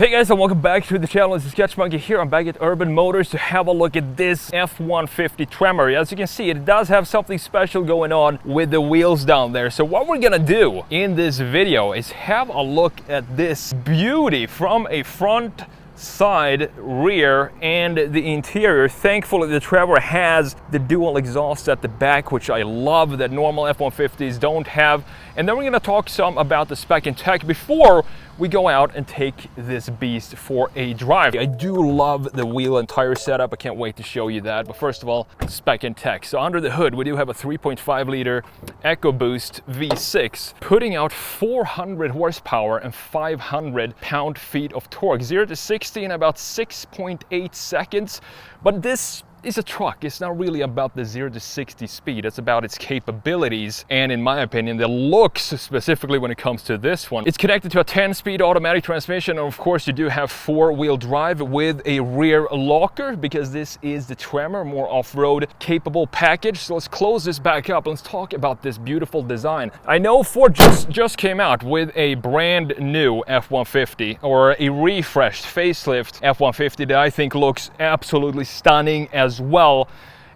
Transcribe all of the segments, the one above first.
Hey guys, and welcome back to the channel. This is TheSketchMonkey here. I'm back at Urban Motors to have a look at this F-150 Tremor. As you can see, it does have something special going on with the wheels down there. So what we're gonna do in this video is have a look at this beauty from a front, side, rear, and the interior. Thankfully, the Tremor has the dual exhaust at the back, which I love, that normal F-150s don't have. And then we're going to talk some about the spec and tech before we go out and take this beast for a drive. I do love the wheel and tire setup. I can't wait to show you that. But first of all, spec and tech. So under the hood, we do have a 3.5 liter EcoBoost V6, putting out 400 horsepower and 500 pound-feet of torque. 0 to 60 in about 6.8 seconds. But this is a truck. It's not really about the 0 to 60 speed. It's about its capabilities, and in my opinion, the looks, specifically when it comes to this one. It's connected to a 10-speed automatic transmission, and of course you do have 4-wheel drive with a rear locker, because this is the Tremor, more off-road capable package. So let's close this back up and let's talk about this beautiful design. I know Ford just came out with a brand new F-150, or a refreshed facelift F-150 that I think looks absolutely stunning as well.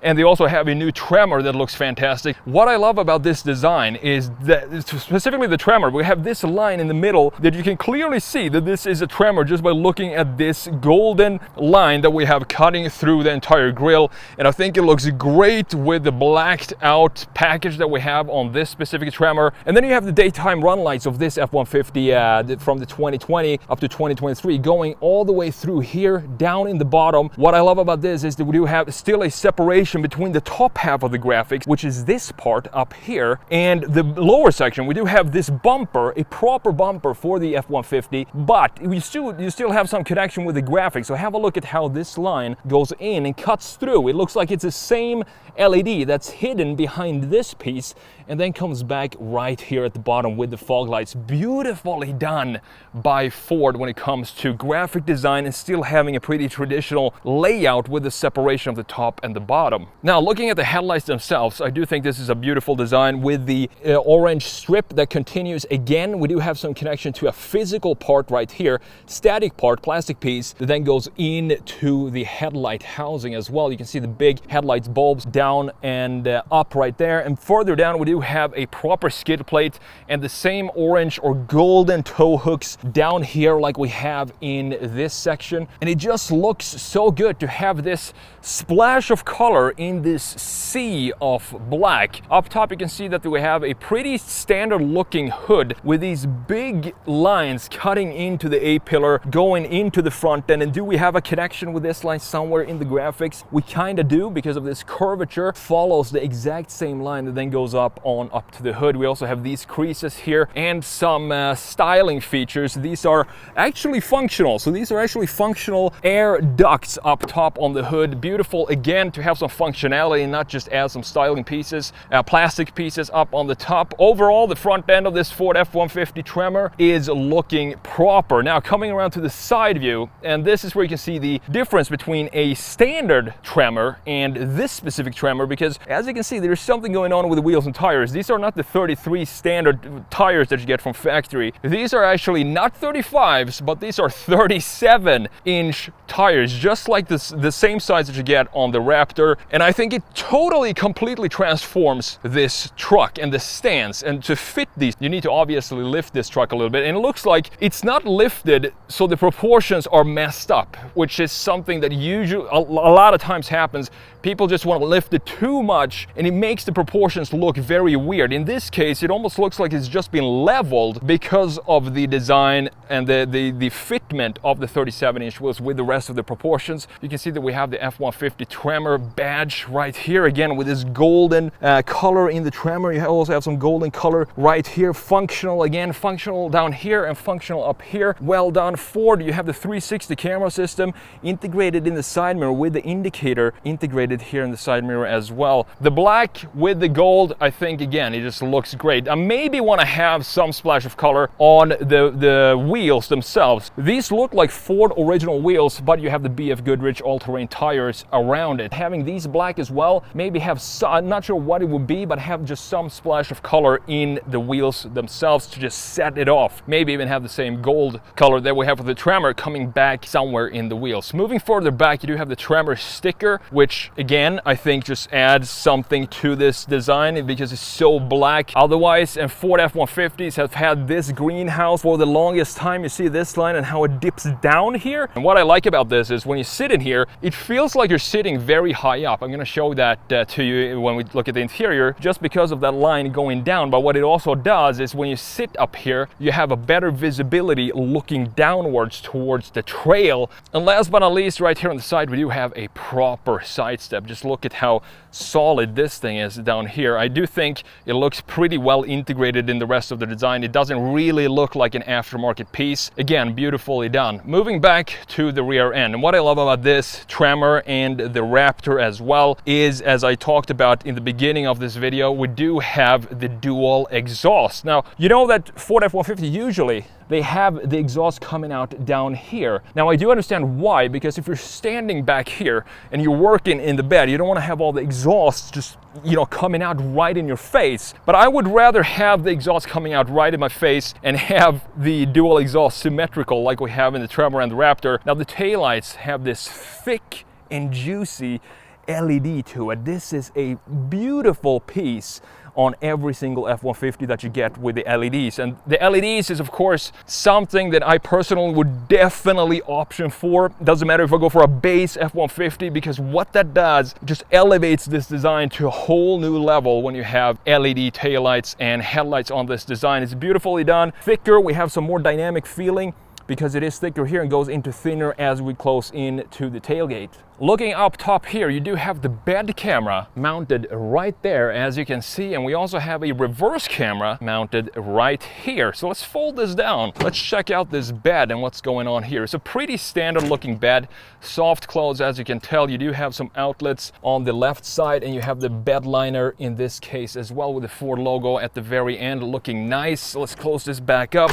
And they also have a new Tremor that looks fantastic. What I love about this design is that, specifically the Tremor, we have this line in the middle that you can clearly see that this is a Tremor just by looking at this golden line that we have cutting through the entire grille. And I think it looks great with the blacked out package that we have on this specific Tremor. And then you have the daytime run lights of this F-150 from the 2020 up to 2023 going all the way through here down in the bottom. What I love about this is that we do have still a separation between the top half of the graphics, which is this part up here, and the lower section. We do have this bumper, a proper bumper for the F-150, but you still have some connection with the graphics. So have a look at how this line goes in and cuts through. It looks like it's the same LED that's hidden behind this piece and then comes back right here at the bottom with the fog lights. Beautifully done by Ford when it comes to graphic design and still having a pretty traditional layout with the separation of the top and the bottom. Now, looking at the headlights themselves, I do think this is a beautiful design with the orange strip that continues again. We do have some connection to a physical part right here, static part, plastic piece, that then goes into the headlight housing as well. You can see the big headlights bulbs down and up right there. And further down, we do have a proper skid plate and the same orange or golden tow hooks down here like we have in this section. And it just looks so good to have this splash of color in this sea of black. Up top, you can see that we have a pretty standard looking hood with these big lines cutting into the A-pillar, going into the front end. And do we have a connection with this line somewhere in the graphics? We kind of do, because of this curvature follows the exact same line that then goes up to the hood. We also have these creases here and some styling features. These are actually functional. So these are actually functional air ducts up top on the hood. Beautiful again to have some functionality and not just add some styling pieces, plastic pieces up on the top. Overall, the front end of this Ford F-150 Tremor is looking proper. Now, coming around to the side view, and this is where you can see the difference between a standard Tremor and this specific Tremor, because as you can see, there's something going on with the wheels and tires. These are not the 33 standard tires that you get from factory. These are actually not 35s, but these are 37-inch tires, just like the same size that you get on the Raptor. And I think it totally, completely transforms this truck and the stance. And to fit these, you need to obviously lift this truck a little bit. And it looks like it's not lifted so the proportions are messed up, which is something that usually a lot of times happens. People just want to lift it too much and it makes the proportions look very weird. In this case, it almost looks like it's just been leveled because of the design and the fitment of the 37-inch wheels with the rest of the proportions. You can see that we have the F-150 Tremor badge right here, again with this golden color in the Tremor. You also have some golden color right here. Functional, again, functional down here and functional up here. Well done, Ford. You have the 360 camera system integrated in the side mirror with the indicator integrated integrated here in the side mirror as well. The black with the gold, I think again, it just looks great. I maybe want to have some splash of color on the wheels themselves. These look like Ford original wheels, but you have the BF Goodrich all-terrain tires around it. Having these black as well, maybe have some, I'm not sure what it would be, but have just some splash of color in the wheels themselves to just set it off. Maybe even have the same gold color that we have with the Tremor coming back somewhere in the wheels. Moving further back, you do have the Tremor sticker, which again, I think just adds something to this design because it's so black. Otherwise, and Ford F-150s have had this greenhouse for the longest time. You see this line and how it dips down here. And what I like about this is when you sit in here, it feels like you're sitting very high up. I'm going to show that to you when we look at the interior, just because of that line going down. But what it also does is when you sit up here, you have a better visibility looking downwards towards the trail. And last but not least, right here on the side, we do have a proper side step. Just look at how solid this thing is down here. I do think it looks pretty well integrated in the rest of the design. It doesn't really look like an aftermarket piece. Again, beautifully done. Moving back to the rear end, and what I love about this Tremor and the Raptor as well is, as I talked about in the beginning of this video, we do have the dual exhaust. Now, you know that Ford F-150 usually they have the exhaust coming out down here. Now, I do understand why, because if you're standing back here and you're working in the bed, you don't want to have all the exhaust just, you know, coming out right in your face. But I would rather have the exhaust coming out right in my face and have the dual exhaust symmetrical like we have in the Tremor and the Raptor. Now, the taillights have this thick and juicy LED to it. This is a beautiful piece on every single F-150 that you get with the LEDs. And the LEDs is of course something that I personally would definitely option for. Doesn't matter if I go for a base F-150, because what that does just elevates this design to a whole new level when you have LED taillights and headlights on this design. It's beautifully done. Thicker, we have some more dynamic feeling because it is thicker here and goes into thinner as we close in to the tailgate. Looking up top here, you do have the bed camera mounted right there, as you can see, and we also have a reverse camera mounted right here. So let's fold this down. Let's check out this bed and what's going on here. It's a pretty standard looking bed, soft close, as you can tell. You do have some outlets on the left side, and you have the bed liner in this case as well with the Ford logo at the very end, looking nice. So let's close this back up.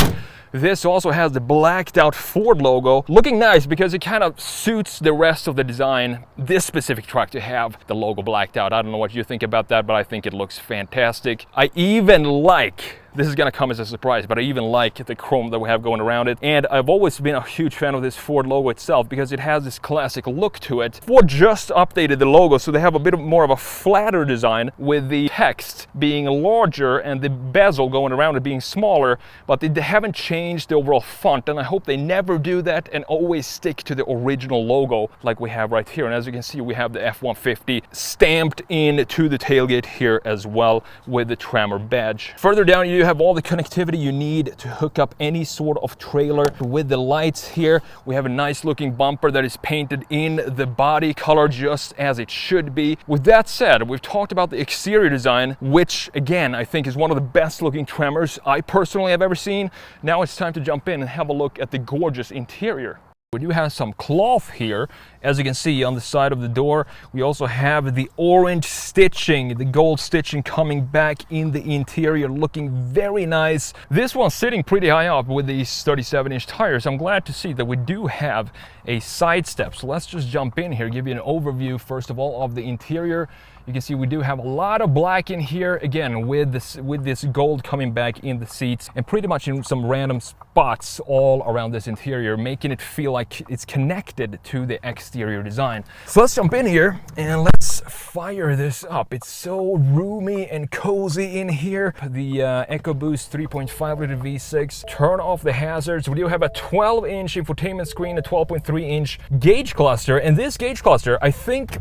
This also has the blacked out Ford logo, looking nice because it kind of suits the rest of the design, this specific truck, to have the logo blacked out. I don't know what you think about that, but I think it looks fantastic. I even like, this is going to come as a surprise, but I even like the chrome that we have going around it. And I've always been a huge fan of this Ford logo itself because it has this classic look to it. Ford just updated the logo, so they have a bit more of a flatter design with the text being larger and the bezel going around it being smaller, but they haven't changed the overall font, and I hope they never do that and always stick to the original logo like we have right here. And as you can see, we have the F-150 stamped into the tailgate here as well with the Tremor badge. Further down, you have all the connectivity you need to hook up any sort of trailer. With the lights here, we have a nice looking bumper that is painted in the body color just as it should be. With that said, we've talked about the exterior design, which again I think is one of the best looking Tremors I personally have ever seen. Now it's time to jump in and have a look at the gorgeous interior. We do have some cloth here, as you can see on the side of the door. We also have the orange stitching, the gold stitching coming back in the interior, looking very nice. This one's sitting pretty high up with these 37-inch tires. I'm glad to see that we do have a side step. So let's just jump in here, give you an overview first of all of the interior. You can see we do have a lot of black in here, again with this gold coming back in the seats and pretty much in some random spots all around this interior, making it feel like it's connected to the exterior design. So let's jump in here and let's fire this up. It's so roomy and cozy in here. The EcoBoost 3.5 liter V6. Turn off the hazards. We do have a 12-inch infotainment screen, a 12.3-inch gauge cluster, and this gauge cluster I think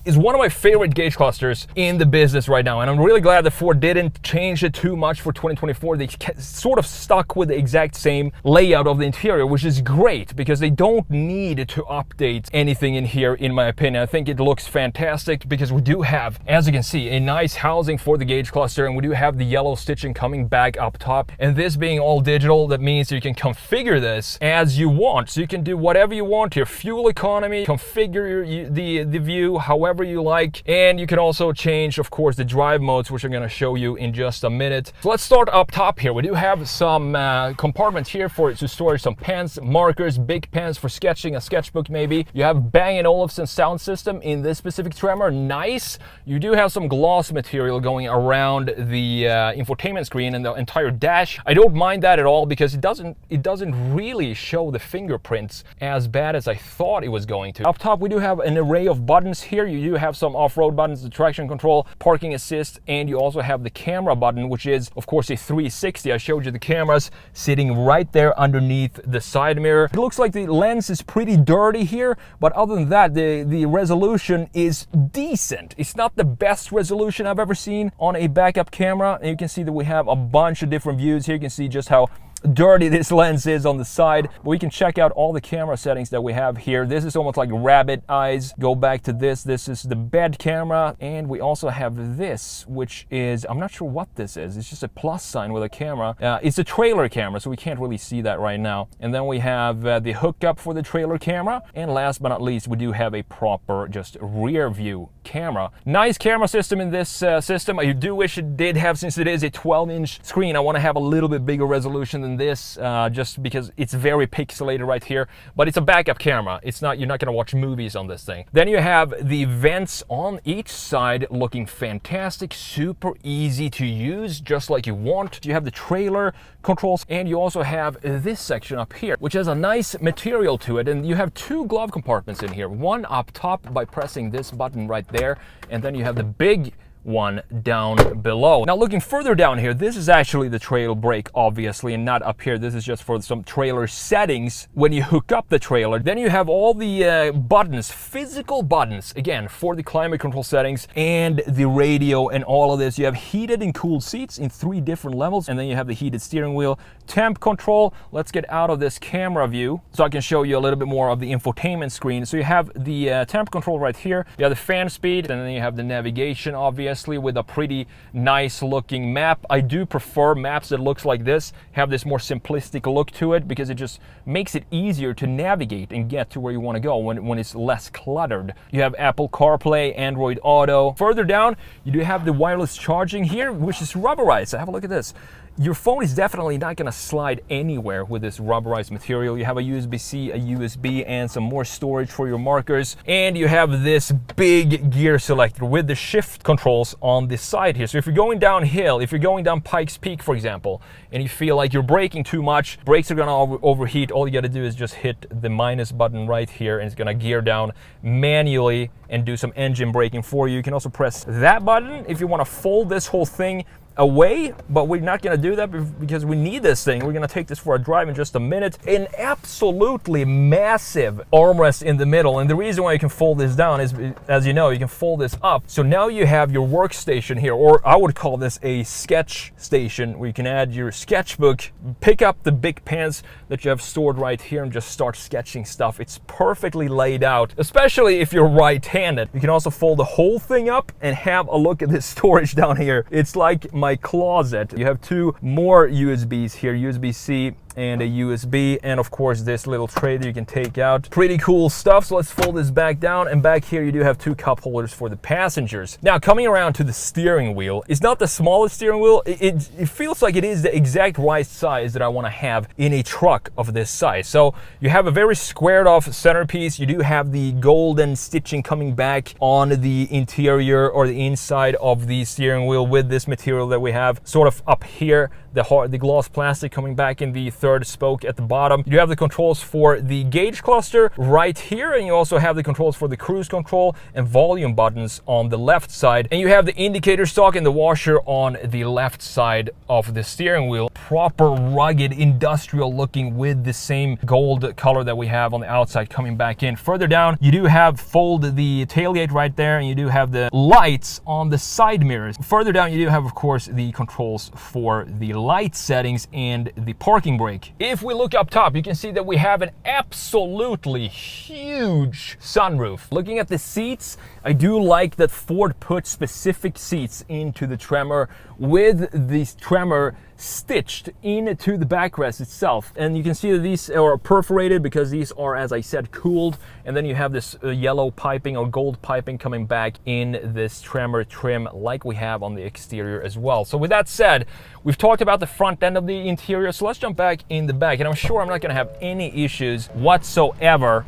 is one of my favorite gauge clusters in the business right now, and I'm really glad that Ford didn't change it too much for 2024. They sort of stuck with the exact same layout of the interior, which is great because they don't need to update anything in here, in my opinion. I think it looks fantastic because we do have, as you can see, a nice housing for the gauge cluster, and we do have the yellow stitching coming back up top. And this being all digital, that means you can configure this as you want. So you can do whatever you want here. Fuel economy, configure the view however whatever you like. And you can also change, of course, the drive modes, which I'm going to show you in just a minute. So let's start up top here. We do have some compartments here to store some pens, markers, big pens for sketching, a sketchbook maybe. You have Bang & Olufsen sound system in this specific Tremor. Nice. You do have some gloss material going around the infotainment screen and the entire dash. I don't mind that at all because it doesn't really show the fingerprints as bad as I thought it was going to. Up top we do have an array of buttons here. You do have some off-road buttons, the traction control, parking assist, and you also have the camera button, which is of course a 360. I showed you the cameras sitting right there underneath the side mirror. It looks like the lens is pretty dirty here, but other than that the resolution is decent. It's not the best resolution I've ever seen on a backup camera, and you can see that we have a bunch of different views here. You can see just how dirty this lens is on the side, but we can check out all the camera settings that we have here. This is almost like rabbit eyes. Go back to this is the bed camera, and we also have this, which is, I'm not sure what this is. It's just a plus sign with a camera. It's a trailer camera, so we can't really see that right now. And then we have the hookup for the trailer camera, and last but not least we do have a proper just rear view camera. Nice camera system in this system. I do wish it did have, since it is a 12-inch screen, I want to have a little bit bigger resolution than this, just because it's very pixelated right here, but it's a backup camera. It's not, you're not going to watch movies on this thing. Then you have the vents on each side looking fantastic, super easy to use, just like you want. You have the trailer controls, and you also have this section up here, which has a nice material to it, and you have two glove compartments in here. One up top by pressing this button right there, and then you have the big one down below. Now looking further down here, this is actually the trailer brake, obviously, and not up here. This is just for some trailer settings when you hook up the trailer. Then you have all the buttons, physical buttons, again, for the climate control settings and the radio and all of this. You have heated and cooled seats in 3 different levels, and then you have the heated steering wheel, temp control. Let's get out of this camera view so I can show you a little bit more of the infotainment screen. So you have the temp control right here. You have the fan speed, and then you have the navigation, obviously, with a pretty nice looking map. I do prefer maps that looks like this, have this more simplistic look to it, because it just makes it easier to navigate and get to where you want to go when it's less cluttered. You have Apple CarPlay, Android Auto. Further down, you do have the wireless charging here, which is rubberized. So have a look at this. Your phone is definitely not going to slide anywhere with this rubberized material. You have a USB-C, a USB, and some more storage for your markers. And you have this big gear selector with the shift controls on the side here. So if you're going downhill, if you're going down Pikes Peak, for example, and you feel like you're braking too much, brakes are going to overheat, all you got to do is just hit the minus button right here, and it's going to gear down manually and do some engine braking for you. You can also press that button if you want to fold this whole thing away, but we're not going to do that because we need this thing. We're going to take this for a drive in just a minute. An absolutely massive armrest in the middle, and the reason why you can fold this down is, as you know, you can fold this up. So now you have your workstation here, or I would call this a sketch station, where you can add your sketchbook, pick up the big pens that you have stored right here, and just start sketching stuff. It's perfectly laid out, especially if you're right-handed. You can also fold the whole thing up and have a look at this storage down here. It's like my closet. You have 2 more USBs here, USB-C and a USB, and of course this little tray that you can take out. Pretty cool stuff. So let's fold this back down, and back here you do have 2 cup holders for the passengers. Now coming around to the steering wheel, it's not the smallest steering wheel. It feels like it is the exact right size that I want to have in a truck of this size. So you have a very squared off centerpiece. You do have the golden stitching coming back on the interior or the inside of the steering wheel with this material that we have sort of up here. The gloss plastic coming back in the 3rd spoke at the bottom. You have the controls for the gauge cluster right here, and you also have the controls for the cruise control and volume buttons on the left side. And you have the indicator stalk and the washer on the left side of the steering wheel. Proper rugged industrial looking with the same gold color that we have on the outside coming back in. Further down, you do have fold the tailgate right there, and you do have the lights on the side mirrors. Further down, you do have, of course, the controls for the light settings and the parking brake. If we look up top, you can see that we have an absolutely huge sunroof. Looking at the seats, I do like that Ford put specific seats into the Tremor with this Tremor stitched into the backrest itself. And you can see that these are perforated because these are, as I said, cooled. And then you have this yellow piping or gold piping coming back in this Tremor trim like we have on the exterior as well. So with that said, we've talked about the front end of the interior, so let's jump back in the back. And I'm sure I'm not going to have any issues whatsoever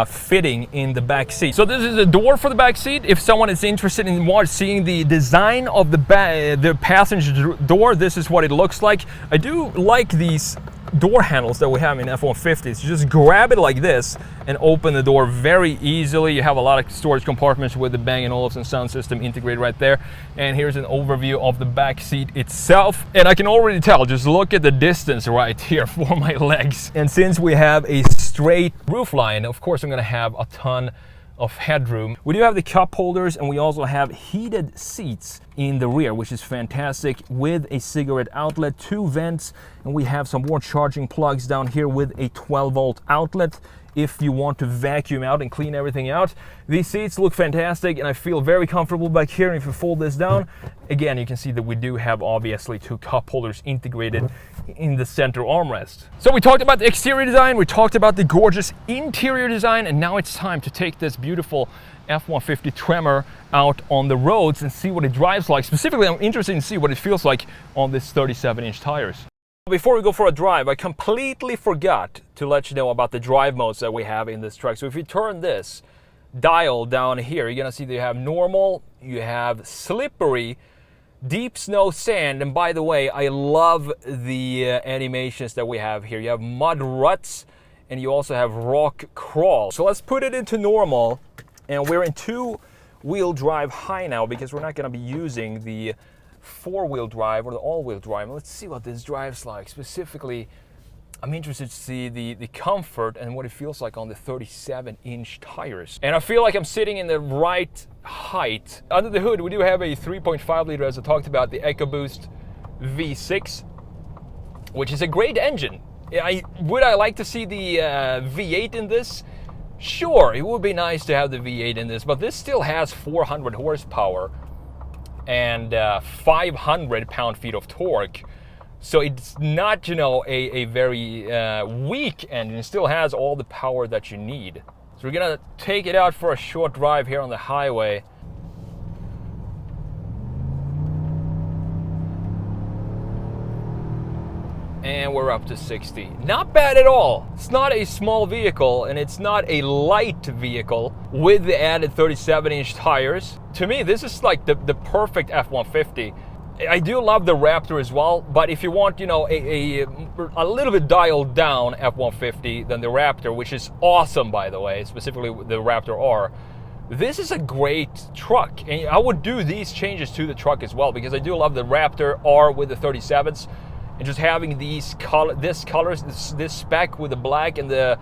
fitting in the back seat. So this is a door for the back seat. If someone is interested in seeing the design of the passenger door, this is what it looks like. I do like these door handles that we have in F-150s. You just grab it like this and open the door very easily. You have a lot of storage compartments with the Bang & Olufsen sound system integrated right there. And here's an overview of the back seat itself. And I can already tell, just look at the distance right here for my legs. And since we have a straight roofline, of course I'm gonna have a ton of headroom. We do have the cup holders, and we also have heated seats in the rear, which is fantastic, with a cigarette outlet, 2 vents, and we have some more charging plugs down here with a 12-volt outlet if you want to vacuum out and clean everything out. These seats look fantastic, and I feel very comfortable back here. And if you fold this down, again, you can see that we do have obviously 2 cup holders integrated in the center armrest. So we talked about the exterior design, we talked about the gorgeous interior design, and now it's time to take this beautiful F-150 Tremor out on the roads and see what it drives like. Specifically, I'm interested in see what it feels like on this 37-inch tires. Before we go for a drive, I completely forgot to let you know about the drive modes that we have in this truck. So if you turn this dial down here, you're gonna see that you have normal, you have slippery, deep snow, sand, and by the way, I love the animations that we have here. You have mud ruts, and you also have rock crawl. So let's put it into normal, and we're in 2-wheel drive high now because we're not gonna be using the 4-wheel drive or the all-wheel drive. Let's see what this drives like. Specifically, I'm interested to see the comfort and what it feels like on the 37-inch tires. And I feel like I'm sitting in the right height. Under the hood, we do have a 3.5 liter, as I talked about, the EcoBoost V6, which is a great engine. Would I like to see the V8 in this? Sure, it would be nice to have the V8 in this, but this still has 400 horsepower and 500 pound-feet of torque. So it's not, you know, a very weak engine. It still has all the power that you need. So we're gonna take it out for a short drive here on the highway. And we're up to 60. Not bad at all. It's not a small vehicle, and it's not a light vehicle with the added 37-inch tires. To me, this is like the perfect F-150. I do love the Raptor as well, but if you want, you know, a little bit dialed down F-150 than the Raptor, which is awesome, by the way, specifically the Raptor R, this is a great truck. And I would do these changes to the truck as well, because I do love the Raptor R with the 37s. And just having this spec with the black and the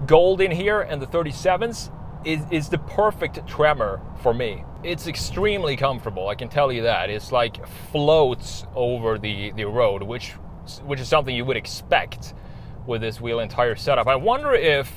gold in here and the 37s is the perfect Tremor for me. It's extremely comfortable, I can tell you that. It's like floats over the road, which is something you would expect with this wheel and tire setup. I wonder if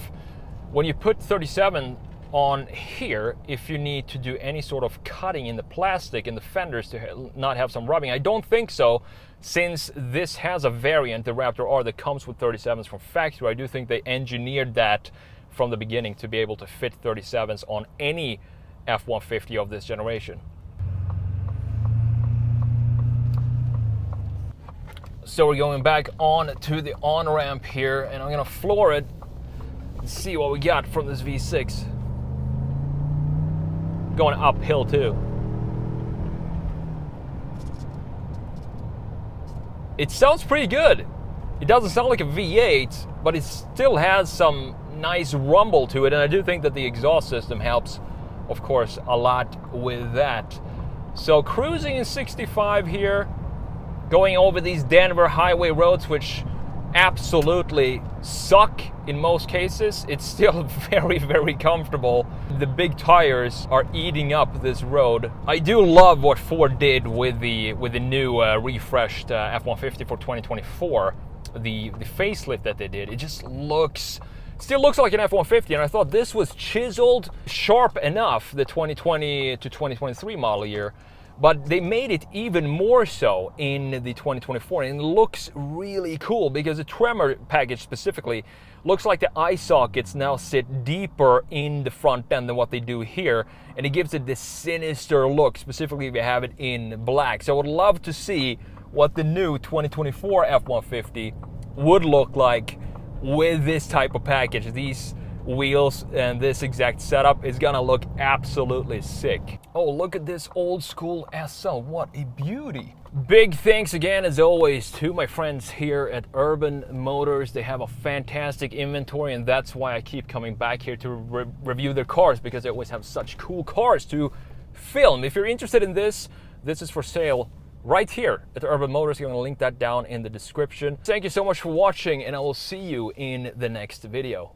when you put 37 on here, if you need to do any sort of cutting in the plastic in the fenders to not have some rubbing. I don't think so, since this has a variant, the Raptor R, that comes with 37s from factory. I do think they engineered that from the beginning to be able to fit 37s on any F-150 of this generation. So we're going back on to the on-ramp here, and I'm gonna floor it and see what we got from this V6. Going uphill too. It sounds pretty good. It doesn't sound like a V8, but it still has some nice rumble to it, and I do think that the exhaust system helps, of course, a lot with that. So cruising in 65 here, going over these Denver highway roads, which absolutely suck in most cases. It's still very, very comfortable. The big tires are eating up this road. I do love what Ford did with the new refreshed F-150 for 2024. The facelift that they did, it just still looks like an F-150, and I thought this was chiseled sharp enough, the 2020 to 2023 model year, but they made it even more so in the 2024, and it looks really cool because the Tremor package specifically looks like the eye sockets now sit deeper in the front end than what they do here, and it gives it this sinister look, specifically if you have it in black. So I would love to see what the new 2024 F-150 would look like with this type of package. These wheels and this exact setup is gonna look absolutely sick. Oh, look at this old school SL, what a beauty. Big thanks again, as always, to my friends here at Urban Motors. They have a fantastic inventory, and that's why I keep coming back here to review their cars, because they always have such cool cars to film. If you're interested in this is for sale right here at Urban Motors. I'm going to link that down in the description. Thank you so much for watching, and I will see you in the next video.